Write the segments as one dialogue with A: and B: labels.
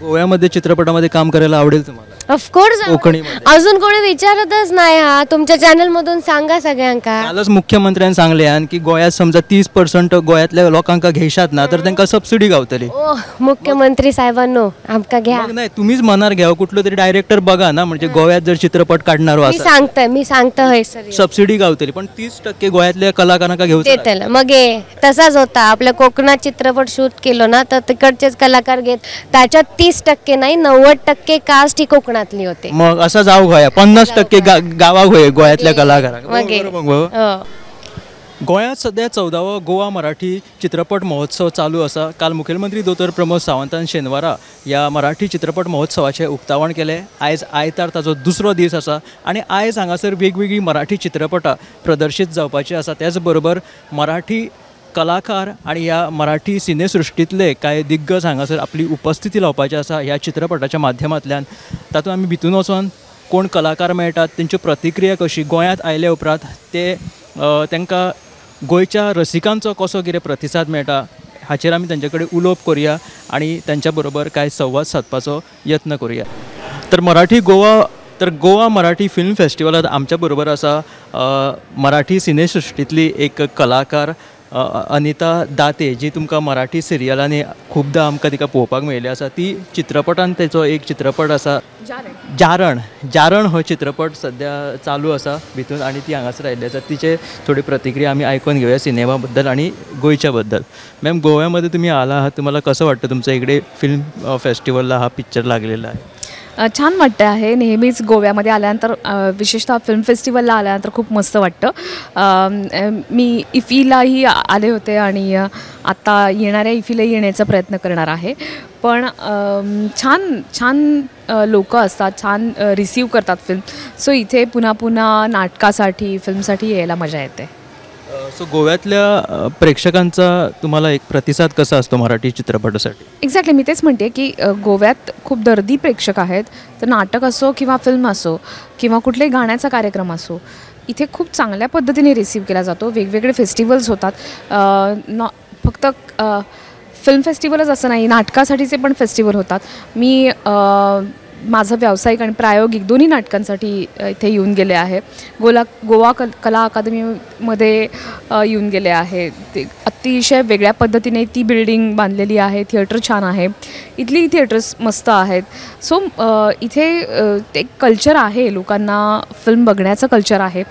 A: गोव्यामध्ये चित्रपटामध्ये काम करायला आवडेल तुम्हाला?
B: ऑफकोर्स
A: कोकणीमध्ये?
B: अजून कोणी विचारतच नाही. हा तुमच्या चॅनल मधून सांगा सगळ्यांका.
A: कालच मुख्यमंत्र्यांनी सांगले की गोव्यात समजा 30% गोव्यातल्या लोकांका घेशात ना तर त्यांना सबसिडी गावतली.
B: ओ मुख्यमंत्री साहेबांनो आमका घ्या.
A: मग नाही तुम्हीच मनार घ्या, कुठलं तरी डायरेक्टर बघा ना, म्हणजे गोव्यात जर चित्रपट काढणार
B: मी सांगतोय सर
A: सबसिडी गावतली, पण 30% गोव्यातल्या कलाकारांका घेऊ
B: देतल. मग तसाच होता आपल्या कोकणात चित्रपट शूट केलो ना तर तिकडचेच कलाकार घेत. त्याच्यात 30% नाही 90% कास्ट ही कोकणातली होते.
A: मग असं जाऊ गोया 50% गावा होय गोव्यातल्या कलाकारांक. गोंयांत सध्या 14वा गोवा मराठी चित्रपट महोत्सव चालू असा. काल मुखेलमंत्री दोतर प्रमोद सावंतान शेनवारा या मराठी चित्रपट महोत्सवाचे उक्तावण केले. आयज आयतार ताजो दुसरो दीस असा आणि आयज हांगासर वेगवेगळी मराठी चित्रपटां प्रदर्शीत जावपाची आसा. त्याच बरोबर मराठी कलाकार आणि या मराठी सिनेसृष्टीतले कांय दिग्गज हांगासर आपली उपस्थिती लावपाची आसा ह्या चित्रपटाच्या माध्यमांतल्यान. तातूंत आमी भितून वचोन कोण कलाकार मेळटात, तेंची प्रतिक्रिया कशी, गोंयांत आयले उपरांत ते तांकां गोंयच्या रसिकांचो कसो कितें प्रतिसाद मेळटा हाचेर आमी तांचे कडेन उलोवप करुया आणि तांच्या बरोबर कांय संवाद सादपाचो यत्न करुया. तर गोवा मराठी फिल्म फेस्टिवलांत आमच्या बरोबर आसा मराठी सिनेसृष्टीतली एक कलाकार अनिता दाते, जी तुमकां मराठी सिरियलांनी खुबदां आमकां तिका पळोवपाक मेळिल्ली आसा. ती चित्रपटान तेचो एक चित्रपट आसा जारण हो चित्रपट सध्या चालू आसा भितून आणि ती हांगासर आयिल्ली आसा. तिचे थोडी प्रतिक्रिया आमी आयकून घेऊया सिनेमा बद्दल आणि गोंयच्या बद्दल. मॅम, गोव्यामध्ये तुम्ही आला आहात, तुम्हाला कसं वाटतं तुमच्या इकडे फिल्म फेस्टिवलला हा पिक्चर लागलेला आहे?
C: छान वाटतं आहे. नेहमीच गोव्यामध्ये आल्यानंतर विशेषतः फिल्म फेस्टिवलला आल्यानंतर खूप मस्त वाटतं. मी इफीलाही आले होते आणि आता येणाऱ्या इफीला येण्याचा प्रयत्न करणार आहे. पण छान छान लोक असतात, छान रिसीव करतात फिल्म. सो इथे पुन्हा पुन्हा नाटकासाठी फिल्मसाठी यायला मजा येते.
A: सो गोव्यातल्या प्रेक्षकांचा तुम्हाला एक प्रतिसाद कसा असतो मराठी चित्रपटासाठी?
C: एक्झॅक्टली, मी तेच म्हणते की गोव्यात खूप दर्दी प्रेक्षक आहेत. तर नाटक असो किंवा फिल्म असो किंवा कुठल्याही गाण्याचा कार्यक्रम असो, इथे खूप चांगल्या पद्धतीने रिसीव केला जातो. वेगवेगळे फेस्टिवल्स होतात. फक्त फिल्म फेस्टिवलच असं नाही, नाटकासाठीचे पण फेस्टिवल होतात. मी माझं व्यावसायिक आणि प्रायोगिक दोन्ही नाटकांसाठी इथे येऊन गेले आहे. गोवा कला अकादमीमध्ये येऊन गेले आहे. ते अतिशय वेगळ्या पद्धतीने ती बिल्डिंग बांधलेली आहे. थिएटर छान आहे. इथली थिएटर्स मस्त आहेत. सो इथे ते कल्चर आहे, लोकांना फिल्म बघण्याचं कल्चर आहे,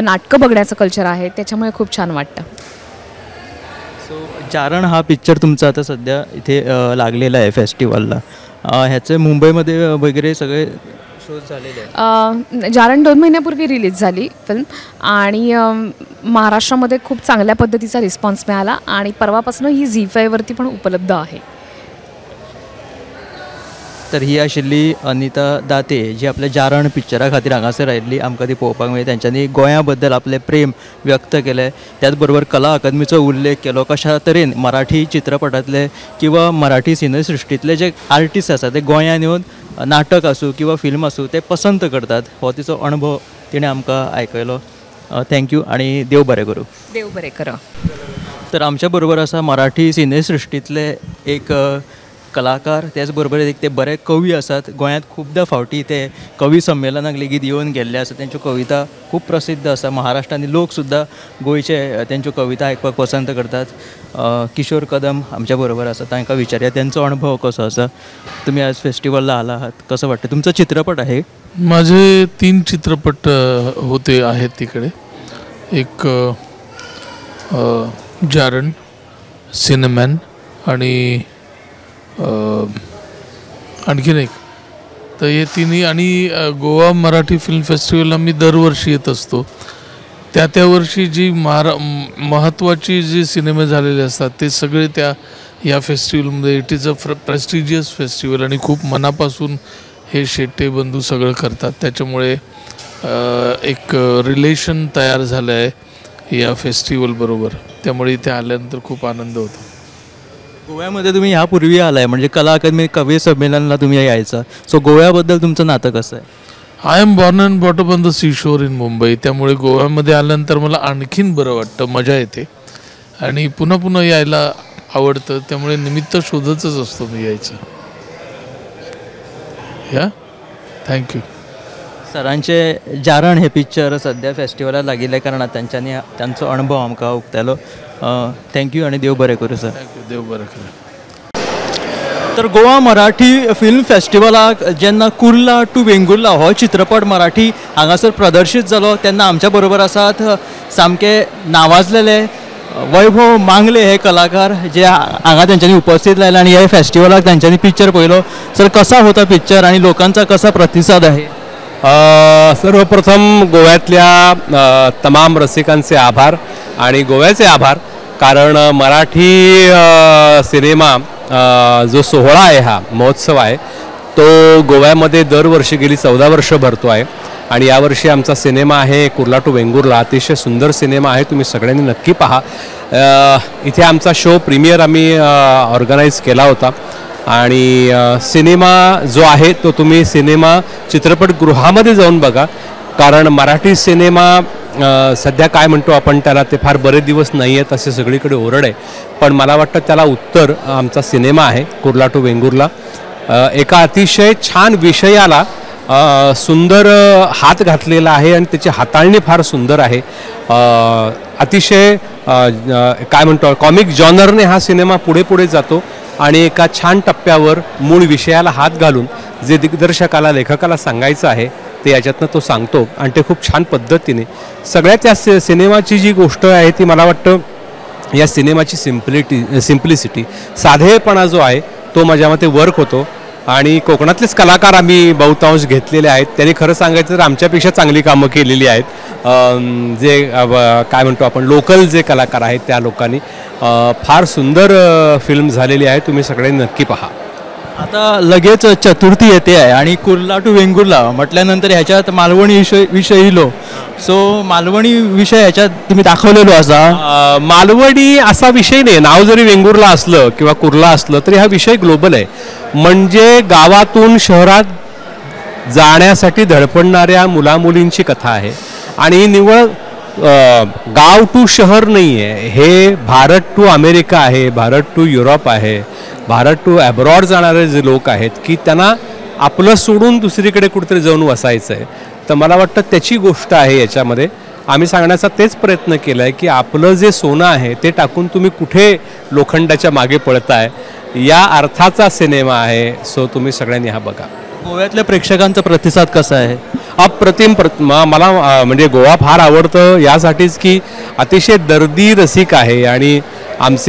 C: नाटकं बघण्याचं कल्चर आहे. त्याच्यामुळे खूप छान वाटतं.
A: सो जारण हा पिक्चर तुमचा आता सध्या इथे लागलेला आहे फेस्टिवलला. ह्याचे मुंबईमध्ये वगैरे सगळे शोज झालेले आहेत.
C: जारण 2 महिन्यापूर्वी रिलीज झाली फिल्म आणि महाराष्ट्रामध्ये खूप चांगल्या पद्धतीचा रिस्पॉन्स मिळाला आणि परवापासून ही झी5वरती पण उपलब्ध आहे.
A: तर ही आशिल्ली अनिता दाते, जी आपल्या जारण पिक्चरा खातीर हांगासर आयिल्ली. आमकां ती पळोवपाक मेळ्ळी. तांच्यांनी गोंया बद्दल आपलें प्रेम व्यक्त केलें. त्याच बरोबर कला अकादमीचो उल्लेख केलो. कशा तरेन मराठी चित्रपटांतले किंवा मराठी सिनेसृष्टीतले जे आर्टिस्ट आसात ते गोंयांत येवन नाटक आसूं किंवा फिल्म आसूं ते पसंत करतात. हो तिचो अणभव तिणें आमकां आयकयलो. थँक्यू आणि देव बरें करूं.
C: देव बरें करूं.
A: तर आमच्या बरोबर आसा मराठी सिनेसृष्टीतले एक कलाकार, त्याचबरोबर एक ते बरे कवी आसात. गोंयांत खुबदां फावटी ते कवी संमेलनाक लेगीत येवन गेल्ले आसात. तेंच्यो कविता खूब प्रसिद्ध आसा. महाराष्ट्रांनी लोक सुद्दां गोंयचे तेंच्यो कविता आयकपाक पसंत करतात. किशोर कदम आमच्या बरोबर आसा. तांकां विचारया त्यांचो अनुभव कसो आसा. तुम्ही आज फेस्टिवलला आला आहात, कसं वाटतं? तुमचा चित्रपट आहे?
D: माझे 3 चित्रपट होते आहेत तिकडे. एक जारण, सिनेमॅन आणि आणखीन एक. तर हे तिन्ही आणि गोवा मराठी फिल्म फेस्टिवलला मी दरवर्षी येत असतो. त्या वर्षी जी महत्त्वाची जी सिनेमे झालेले असतात ते सगळे या फेस्टिवलमध्ये. It is a prestigious festival आणि खूप मनापासून हे शेट्टे बंधू सगळं करतात. त्याच्यामुळे एक रिलेशन तयार झालं आहे या फेस्टिवलबरोबर. त्यामुळे इथे आल्यानंतर खूप आनंद होतो.
A: गोव्यामध्ये तुम्ही यापूर्वी आलाय, म्हणजे कला अकादमी कवी संमेलनाला तुम्ही यायचा. सो गोव्याबद्दल तुमचं नातं कसं आहे?
D: I am born and bought up on the sea shore in Mumbai. त्यामुळे गोव्यामध्ये आल्यानंतर मला आणखीन बरं वाटतं, मजा येते आणि पुन्हा पुन्हा यायला आवडतं. त्यामुळे निमित्त शोधतच असतो मी यायचं. या थँक्यू.
A: सरांचे जारण हे पिक्चर सध्या फेस्टिवलाक लागिल्ल्या कारणान त्यांचो अनुभव आमकां उक्तालो. थँक्यू आनी देव बरें करूं सर.
D: थँक्यू. देव बरें करूं.
A: तर गोवा मराठी फिल्म फेस्टिवलाक जेन्ना कुर्ला टू वेंगुर्ला हो चित्रपट मराठी हांगासर प्रदर्शीत जालो तेन्ना आमच्या बरोबर आसात सामके नावाजलेले वैभव मांगले हे कलाकार जे हांगा त्यांच्यानी उपस्थित लायला आणि हे फेस्टिवलाक त्यांच्यानी पिक्चर पळयलो. सर कसा होता पिक्चर आणि लोकांचा कसा प्रतिसाद आहे?
E: सर्वप्रथम गोव्यातल्या तमाम रसिकांचे आभार आणि गोव्याचे आभार, कारण मराठी सिनेमा जो सोहळा आहे, हा महोत्सव आहे, तो गोव्यामध्ये दरवर्षी गेली 14 वर्ष भरतो आहे. आणि यावर्षी आमचा सिनेमा आहे कुर्ला टू वेंगुर्ला. अतिशय सुंदर सिनेमा आहे, तुम्ही सगळ्यांनी नक्की पहा. इथे आमचा शो प्रीमियर आम्ही ऑर्गनाईज केला होता आणि सिनेमा जो आहे तो तुम्ही सिनेमा चित्रपटगृहामध्ये जाऊन बघा, कारण मराठी सिनेमा सध्या काय म्हणतो आपण त्याला, ते फार बरे दिवस नाही आहेत असे सगळीकडे ओरड आहे, पण मला वाटतं त्याला उत्तर आमचा सिनेमा आहे कुर्ला टू वेंगुर्ला. एका अतिशय छान विषयाला सुंदर हात घातलेला आहे आणि त्याची हाताळणी फार सुंदर आहे. अतिशय काय म्हणतो कॉमिक जॉनरने हा सिनेमा पुढे पुढे जातो आणि एका छान टप्प्यावर मूळ विषयाला हात घालून जे दिग्दर्शकाला लेखकाला सांगायचं आहे ते याच्यातनं तो सांगतो आणि ते खूप छान पद्धतीने. सगळ्यात या सिनेमाची जी गोष्ट आहे ती मला वाटतं या सिनेमाची सिम्प्लिसिटी, साधेपणा जो आहे तो माझ्या मते वर्क होतो. आणि कोकणातलेच कलाकार आम्ही बहुतांश घेतलेले आहेत, त्यांनी खरं सांगायचं तर आमच्यापेक्षा चांगली कामं केलेली आहेत. जे काय म्हणतो आपण लोकल जे कलाकार आहेत त्या लोकांनी फार सुंदर फिल्म झालेली आहे, तुम्ही सगळ्यांनी नक्की पहा.
A: आता लगेच चतुर्थी येते आहे आणि कुर्ला टू वेंगुर्ला म्हटल्यानंतर ह्याच्यात मालवणी विषय येयलो. सो मालवणी विषय ह्याच्यात तुम्ही दाखवलेलो असा.
E: मालवणी असा विषय नाही, नाव जरी वेंगुर्ला असलं किंवा कुर्ला असलं तरी हा विषय ग्लोबल आहे. म्हणजे गावातून शहरात जाण्यासाठी धडपडणाऱ्या मुलामुलींची कथा आहे आणि निव्वळ गाव टू शहर नाही आहे, हे भारत टू अमेरिका आहे, भारत टू युरोप आहे, भारत टू ॲब्रॉड जाणारे जे लोक आहेत की त्यांना आपलं सोडून दुसरीकडे कुठेतरी जाऊन वसायचं आहे. तर मला वाटतं त्याची गोष्ट आहे याच्यामध्ये. आम्ही सांगण्याचा तेच प्रयत्न केला आहे की आपलं जे सोनं आहे ते टाकून तुम्ही कुठे लोखंडाच्या मागे पळताय, या अर्थाचा सिनेमा आहे. सो तुम्ही सगळ्यांनी हा बघा.
A: गोव्यातल्या प्रेक्षकांचा प्रतिसाद कसा आहे?
E: अप्रतिम. मला म्हणजे गोवा फार आवडतं यासाठीच की अतिशय दर्दी रसिक आहे आणि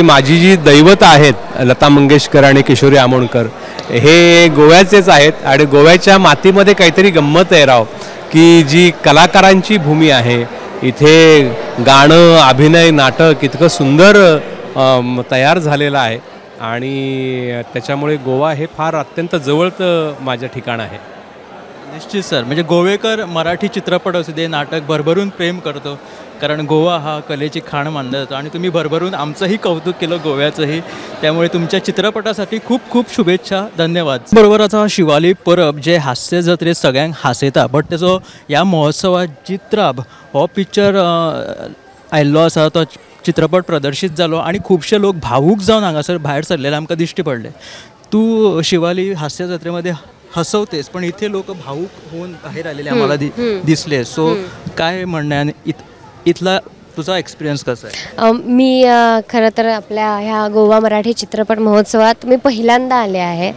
E: माझी जी दैवत आहेत लता मंगेशकर आणि किशोरी आमोणकर हे गोव्याचेच आहेत आणि गोव्याच्या मातीमध्ये काहीतरी गंमत आहे राव, की जी कलाकारांची भूमी आहे. इथे गाणं, अभिनय, नाटक इतकं सुंदर तयार झालेलं आहे आणि त्याच्यामुळे गोवा हे फार अत्यंत जवळचं माझं ठिकाण आहे.
A: निश्चित सर, म्हणजे गोवेकर मराठी चित्रपट असू दे, नाटक भरभरून प्रेम करतो, कारण गोवा हा कलेची खाण मानला जातो आणि तुम्ही भरभरून आमचंही कौतुक केलं गोव्याचंही. त्यामुळे तुमच्या चित्रपटासाठी खूप खूप शुभेच्छा. धन्यवाद. बरोबर आता शिवाली परब जे हास्य जत्रेत सगळ्यांक हासयता, बट तेजो ह्या महोत्सवात जित्राब हो पिक्चर आयिल्लो आसा, तो चित्रपट प्रदर्शीत जालो आणि खुबशे लोक भावूक जावन हांगासर भायर सरलेले आमकां दिश्टी पडले. तू शिवाली हास्य जत्रेमध्ये हसवतेस, पण इथे लोक भावूक होऊन बाहेर आलेले आम्हाला दिसले. सो काय म्हणणं आणि इथला तुझा एक्सपिरियन्स कसा आहे?
B: मी खरं तर आपल्या ह्या गोवा मराठी चित्रपट महोत्सवात मी पहिल्यांदा आले आहे.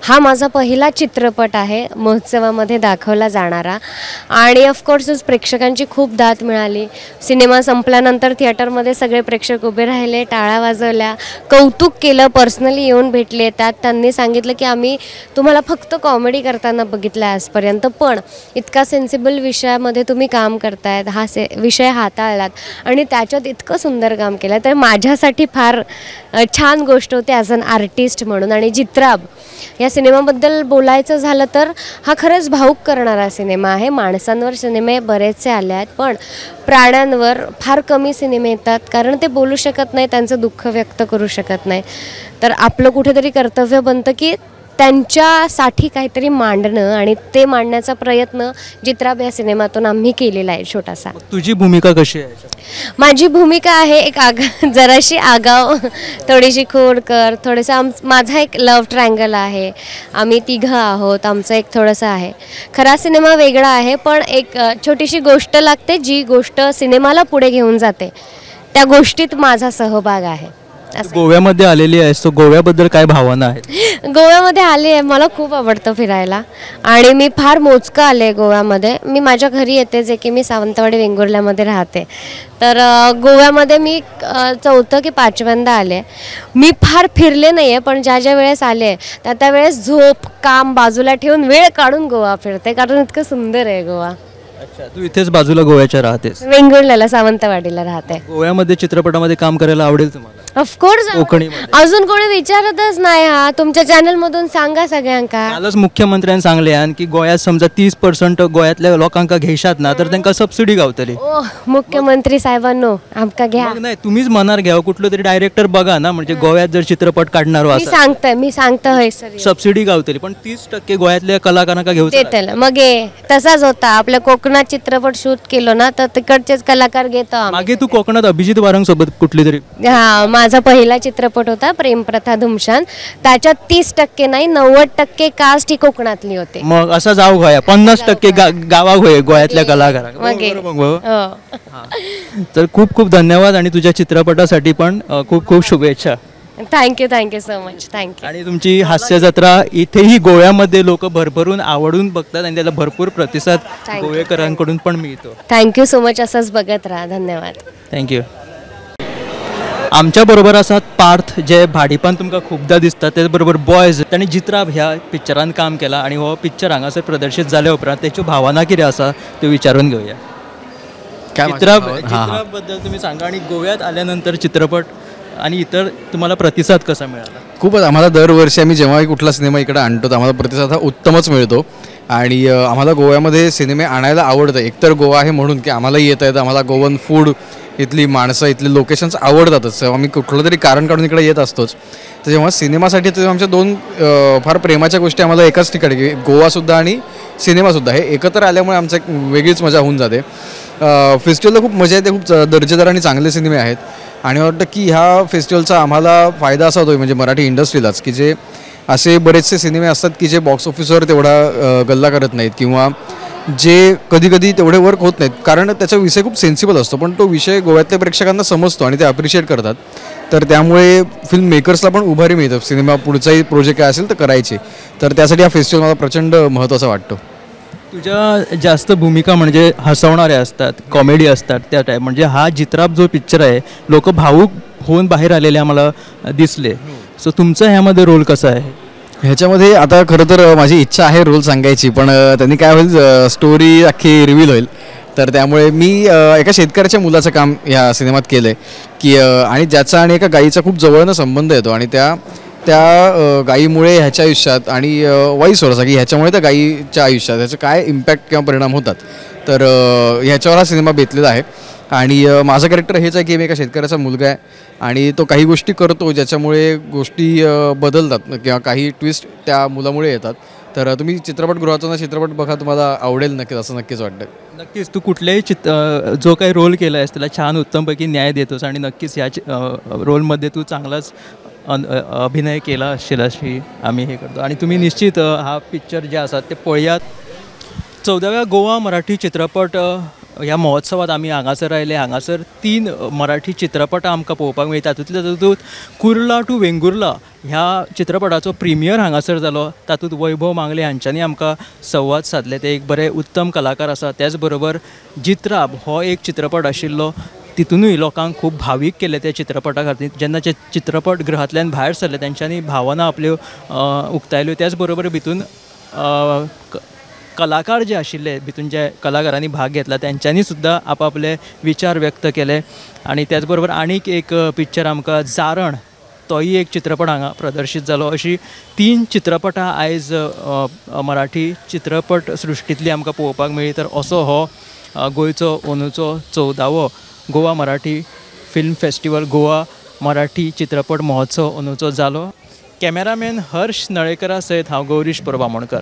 B: हा माझा पहिला चित्रपट आहे महोत्सवामध्ये दाखवला जाणारा आणि ऑफकोर्सच प्रेक्षकांची खूप दाद मिळाली. सिनेमा संपल्यानंतर थिएटरमध्ये सगळे प्रेक्षक उभे राहिले, टाळ्या वाजवल्या, कौतुक केलं, पर्सनली येऊन भेटले. त्यात त्यांनी सांगितलं की आम्ही तुम्हाला फक्त कॉमेडी करताना बघितलं आहे आजपर्यंत, पण इतका सेन्सिबल विषयामध्ये तुम्ही काम करतायत, हा विषय हाताळलात आणि त्याच्यात इतकं सुंदर काम केलं. तर माझ्यासाठी फार छान गोष्ट होती ॲज अन आर्टिस्ट म्हणून. आणि जित्राब या सिनेमाबद्दल बोलायचं झालं तर हा खरंच भावूक करणारा सिनेमा आहे. माणसांवर सिनेमे बरेचसे आले आहेत, पण प्राण्यांवर फार कमी सिनेमे येतात, कारण ते बोलू शकत नाही, त्यांचं दुःख व्यक्त करू शकत नाही. तर आपलं कुठेतरी कर्तव्य बनतं की त्यांच्यासाठी काहीतरी मांडणं आणि ते मांडण्याचा प्रयत्न जित्राब या सिनेमातून आम्ही केलेला आहे छोटासा.
A: तुझी भूमिका कशी आहे याच्यात?
B: माझी भूमिका आहे एक जराशी आगाव, थोडीशी खोडकर, थोडंसं माझा एक लव्ह ट्रायंगल आहे. आम्ही तिघं आहोत, आमचं एक थोडंसं आहे. खरा सिनेमा वेगळा आहे, पण एक छोटीशी गोष्ट लागते जी गोष्ट सिनेमाला पुढे घेऊन जाते. त्या गोष्टीत माझा सहभाग आहे.
A: गोव्यामध्ये आलेली आहेस, तो गोव्याबद्दल काय भावना आहेत?
B: गोव्यामध्ये आली आहे, मला खूप आवडतं फिरायला आणि मी फार मोजकं आले आहे गोव्यामध्ये. मी माझ्या घरी येते, जे की मी सावंतवाडी वेंगुर्ल्यामध्ये राहते. तर गोव्यामध्ये मी 4थं की 5व्यांदा आले. मी फार फिरले नाही आहे, पण ज्या वेळेस आले त्या वेळेस झोप काम बाजूला ठेवून वेळ काढून गोवा फिरते, कारण इतकं सुंदर आहे गोवा.
A: अच्छा, तू इथेच बाजूला गोव्याच्या राहतेस?
B: वेंगुर्ल्याला, सावंतवाडीला राहते.
A: गोव्यामध्ये चित्रपटामध्ये काम करायला आवडेल तुम्हाला?
B: ऑफकोर्स.
A: कोकणीमध्ये
B: अजून कोणी विचारतच नाही. हा तुमच्या चॅनल मधून सांगा सगळ्यांका.
A: कालच मुख्यमंत्र्यांनी सांगले की गोव्यात समजा 30% गोव्यातल्या लोकांका घेशात ना तर त्यांना सबसिडी गावतली.
B: ओ मुख्यमंत्री साहेबांनो आमका घ्या.
A: मग नाही, तुम्हीच मनार घ्या, कुठलं तरी डायरेक्टर बघा ना, म्हणजे गोव्यात जर चित्रपट काढणार
B: मी सांगतोय सर,
A: सबसिडी गावतली, पण 30% गोव्यातल्या कलाकारांका घेऊ
B: देतल. मग तसाच होता. आपल्या कोकणात चित्रपट शूट केलो ना तर तिकडचेच कलाकार घेतो.
A: मागे तू कोकणात अभिजित वारंग सोबत कुठली तरी?
B: हा, माझा पहिला चित्रपट होता प्रेमप्रथा धुमशान. त्याच्यात 30% नाही 90% कास्ट ही कोकणातली होते.
A: मग असा जाऊ गोया 50% गावा होय गोव्यातल्या कलाकारांका. तर खूप खूप धन्यवाद आणि तुझ्या चित्रपटासाठी पण खूप खूप शुभेच्छा.
B: Thank you so much. थँक्यू.
A: आणि तुमची हास्य जत्रा इथेही गोव्यामध्ये लोक भरभरून आवडून बघतात आणि त्याला भरपूर प्रतिसाद गोवेकरांकडून पण मिळतो.
B: Thank you so much. असंच बघत राहा. धन्यवाद.
A: थँक्यू. आमच्या बरोबर आसात पार्थ, जे भाडीपान तुमकां खूपदा दिसता. त्याच बरोबर बॉयज, ताणी जित्राब ह्या पिक्चरान काम केला आणि हो पिक्चर हांगासर प्रदर्शित जाल्या उपरांत त्याची भावना कितें आसा त्यो विचारून घेऊया. चित्राब बद्दल तुम्ही सांगा आणि गोव्यात आल्यानंतर चित्रपट आणि इतर तुम्हाला प्रतिसाद कसा मिळाला?
F: खूपच. आम्हाला दरवर्षी आम्ही जेव्हाही कुठला सिनेमा इकडे आणतो तर आम्हाला प्रतिसाद हा उत्तमच मिळतो आणि आम्हाला गोव्यामध्ये सिनेमे आणायला आवडतं. एकतर गोवा आहे म्हणून की आम्हाला येता येतं, आम्हाला गोवन फूड, इथली माणसं, इथली लोकेशन्स आवडतातच. आम्ही कुठलं तरी कारण काढून इकडे येत असतोच. तर जेव्हा सिनेमासाठी तर आमच्या दोन फार प्रेमाच्या गोष्टी आम्हाला एकाच ठिकाणी, की गोवासुद्धा आणि सिनेमासुद्धा हे एकत्र आल्यामुळे आमचं एक वेगळीच मजा होऊन जाते. फेस्टिवलला खूप मजा येते, खूप दर्जेदार आणि चांगले सिनेमे आहेत आणि वाटतं की ह्या फेस्टिवलचा आम्हाला फायदा असा होतो म्हणजे मराठी इंडस्ट्रीलाच, की जे असे बरेचसे सिनेमे असतात की जे बॉक्स ऑफिसवर तेवढा गल्ला करत नाहीत किंवा जे कधी कधी तेवढे वर्क होत नाहीत, कारण त्याचा विषय खूप सेन्सिबल असतो, पण तो विषय गोव्यातल्या प्रेक्षकांना समजतो आणि ते अप्रिशिएट करतात. तर त्यामुळे फिल्म मेकर्सला पण उभारी मिळतं सिनेमा पुढचाही प्रोजेक्ट काय असेल तर करायचे. तर त्यासाठी हा फेस्टिवल मला प्रचंड महत्त्वाचा वाटतो.
A: तुझ्या जास्त भूमिका म्हणजे हसवणाऱ्या असतात, कॉमेडी असतात त्या टाईप. म्हणजे हा जित्राब जो पिक्चर आहे, लोक भावूक होऊन बाहेर आलेले आम्हाला दिसले. सो तुमचा ह्यामध्ये रोल कसा आहे?
F: ह्याच्यामध्ये आता खरं तर माझी इच्छा आहे रोल सांगायची, पण त्यांनी काय होईल, स्टोरी अख्खी रिव्हील होईल. तर त्यामुळे मी एका शेतकऱ्याच्या मुलाचं काम ह्या सिनेमात केलं आहे की आणि ज्याचा आणि एका गाईचा खूप जवळनं संबंध येतो आणि त्या गाईमुळे ह्याच्या आयुष्यात आणि वाईस वर्सा की ह्याच्यामुळे त्या गाईच्या आयुष्यात ह्याचं काय इम्पॅक्ट किंवा परिणाम होतात. तर ह्याच्यावर हा सिनेमा बेतलेला आहे आणि माझं कॅरेक्टर हेच आहे की मी एका शेतकऱ्याचा मुलगा आहे आणि तो काही गोष्टी करतो ज्याच्यामुळे गोष्टी बदलतात किंवा काही ट्विस्ट त्या मुलामुळे येतात. तर तुम्ही चित्रपटगृहातून चित्रपट बघा, तुम्हाला आवडेल नक्कीच, असं नक्कीच वाटतं.
A: नक्कीच तू कुठल्याही जो काही रोल केला आहेस त्याला छान उत्तमपैकी न्याय देतोस आणि नक्कीच ह्या रोलमध्ये तू चांगलाच अभिनय केला असशील अशी आम्ही हे करतो. आणि तुम्ही निश्चित हा पिक्चर जे असतात ते पळयात. 14व्या गोवा मराठी चित्रपट ह्या महोत्सवात आम्ही हांगासर आयले. हांगासर 3 मराठी चित्रपट आमकां पळोवपाक मेळटा. तातूंत कुर्ला टू वेंगुर्ला ह्या चित्रपटाचो प्रिमियर हांगासर जालो. तातूंत वैभव मांगले हांच्यांनी आमकां संवाद साधले. ते एक बरे उत्तम कलाकार आसा. त्याच बरोबर जित्राब हो एक चित्रपट आशिल्लो, तितूनय लोकांक खूब भावीक केले त्या चित्रपटा खातीर. जेन्ना चित्रपट गृहांतल्यान भायर सरले तेंच्यांनी भावना आपल्यो उक्तायल्यो. त्याच बरोबर भितून कलाकार जे आशिल्ले, भितून जे कलाकारांनी भाग घेतला तेंच्यांनी सुद्दां आपआपले विचार व्यक्त केले. आणि त्याच बरोबर आनीक एक पिक्चर आमकां जारण, तोय एक चित्रपट हांगा प्रदर्शीत जालो. अशी 3 चित्रपटां आयज मराठी चित्रपट सृश्टींतली आमकां पळोवपाक मेळ्ळी. तर असो हो गोंयचो अंदूचो 14वो गोवा मराठी फिल्म फेस्टिवल, गोवा मराठी चित्रपट महोत्सव अंदूचो जालो. कॅमेरामॅन हर्ष नळेकरा सयत हांव गौरीश परबामोणकर.